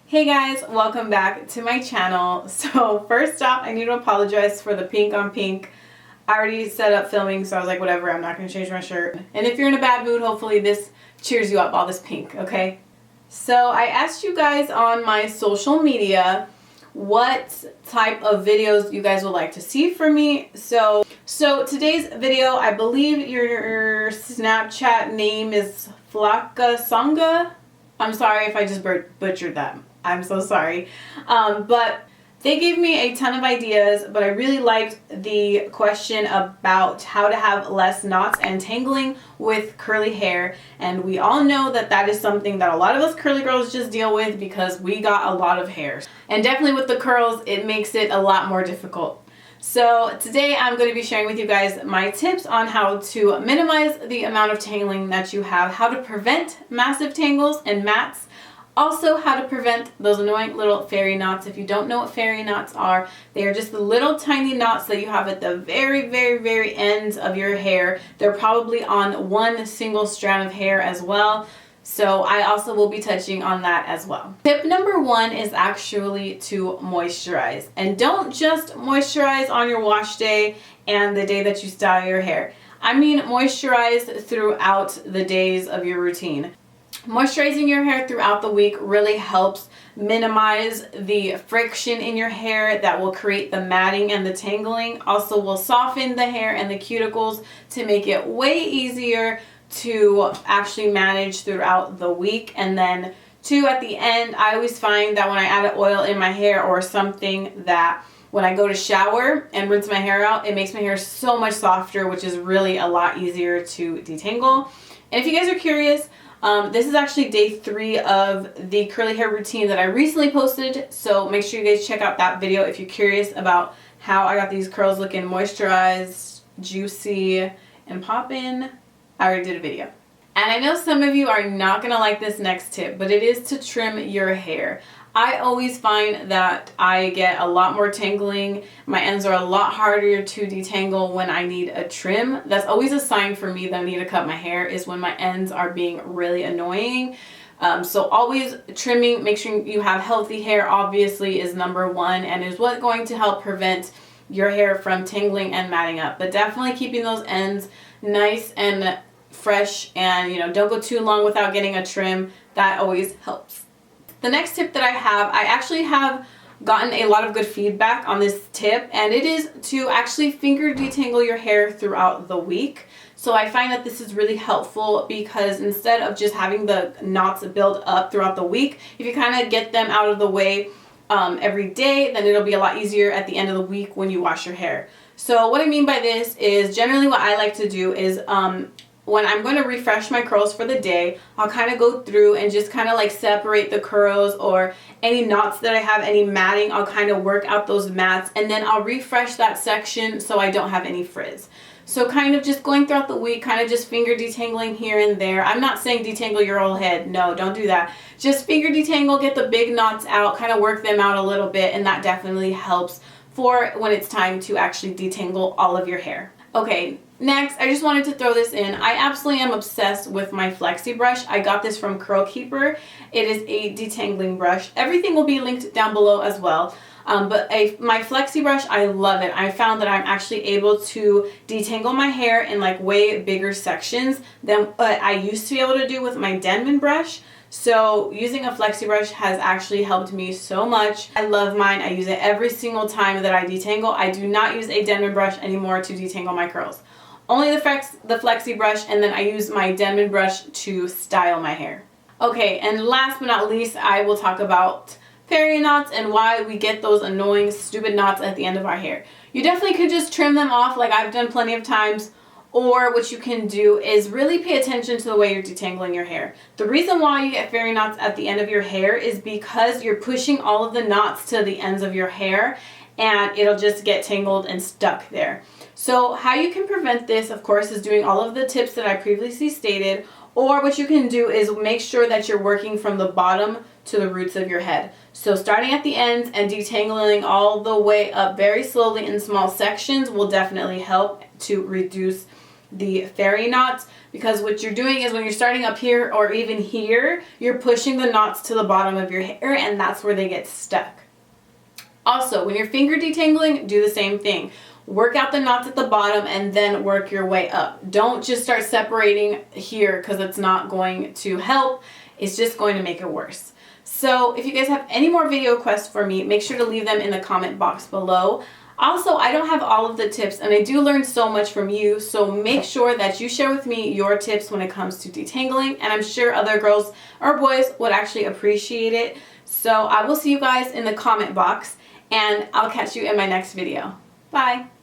Hey guys, welcome back to my channel. So first off, I need to apologize for the pink on pink. I already set up filming, so I was like, whatever, I'm not going to change my shirt. And if you're in a bad mood, hopefully this cheers you up, all this pink, okay? So I asked you guys on my social media what type of videos you guys would like to see from me. So today's video, I believe your Snapchat name is Flakasanga. I'm sorry if I just butchered that. I'm so sorry. But they gave me a ton of ideas, but I really liked the question about how to have less knots and tangling with curly hair. And we all know that that is something that a lot of us curly girls just deal with because we got a lot of hair. And definitely with the curls, it makes it a lot more difficult. So today I'm going to be sharing with you guys my tips on how to minimize the amount of tangling that you have, how to prevent massive tangles and mats, also how to prevent those annoying little fairy knots. If you don't know what fairy knots are, they are just the little tiny knots that you have at the very ends of your hair. They're probably on one single strand of hair as well. So I also will be touching on that as well. Tip number one is actually to moisturize. And don't just moisturize on your wash day and the day that you style your hair. I mean moisturize throughout the days of your routine. Moisturizing your hair throughout the week really helps minimize the friction in your hair that will create the matting and the tangling. Also will soften the hair and the cuticles to make it way easier to actually manage throughout the week. And then two, at the end, I always find that when I add oil in my hair or something, that when I go to shower and rinse my hair out, it makes my hair so much softer, which is really a lot easier to detangle. And if you guys are curious, this is actually day 3 of the curly hair routine that I recently posted. So make sure you guys check out that video if you're curious about how I got these curls looking moisturized, juicy, and poppin'. I already did a video. And I know some of you are not going to like this next tip, but it is to trim your hair. I always find that I get a lot more tangling. My ends are a lot harder to detangle when I need a trim. That's always a sign for me that I need to cut my hair, is when my ends are being really annoying. So always trimming, make sure you have healthy hair, obviously, is number one, and is what's going to help prevent your hair from tangling and matting up. But definitely keeping those ends nice and fresh, and don't go too long without getting a trim. That always helps. The next tip that I actually have gotten a lot of good feedback on this tip, and it is to actually finger detangle your hair throughout the week. So I find that this is really helpful because instead of just having the knots build up throughout the week, if you kind of get them out of the way every day, then it'll be a lot easier at the end of the week when you wash your hair. So what I mean by this is generally what I like to do is when I'm going to refresh my curls for the day, I'll kind of go through and just kind of like separate the curls or any knots that I have, any matting. I'll kind of work out those mats, and then I'll refresh that section so I don't have any frizz. So kind of just going throughout the week, kind of just finger detangling here and there. I'm not saying detangle your whole head. No, don't do that. Just finger detangle, get the big knots out, kind of work them out a little bit, and that definitely helps for when it's time to actually detangle all of your hair. Okay, next, I just wanted to throw this in. I absolutely am obsessed with my flexi brush. I got this from Curl Keeper. It is a detangling brush. Everything will be linked down below as well. But my flexi brush, I love it. I found that I'm actually able to detangle my hair in like way bigger sections than what I used to be able to do with my Denman brush. So using a flexi brush has actually helped me so much. I love mine. I use it every single time that I detangle. I do not use a Denman brush anymore to detangle my curls. Only the flexi brush, and then I use my Denman brush to style my hair. Okay, and last but not least, I will talk about fairy knots and why we get those annoying stupid knots at the end of our hair. You definitely could just trim them off like I've done plenty of times. Or what you can do is really pay attention to the way you're detangling your hair. The reason why you get fairy knots at the end of your hair is because you're pushing all of the knots to the ends of your hair, and it'll just get tangled and stuck there. So how you can prevent this, of course, is doing all of the tips that I previously stated, or what you can do is make sure that you're working from the bottom to the roots of your head. So starting at the ends and detangling all the way up very slowly in small sections will definitely help to reduce the fairy knots, because what you're doing is when you're starting up here or even here, you're pushing the knots to the bottom of your hair, and that's where they get stuck. Also, when you're finger detangling, do the same thing. Work out the knots at the bottom and then work your way up. Don't just start separating here, because it's not going to help. It's just going to make it worse. So if you guys have any more video requests for me, make sure to leave them in the comment box below. Also, I don't have all of the tips, and I do learn so much from you, so make sure that you share with me your tips when it comes to detangling, and I'm sure other girls or boys would actually appreciate it. So I will see you guys in the comment box, and I'll catch you in my next video. Bye!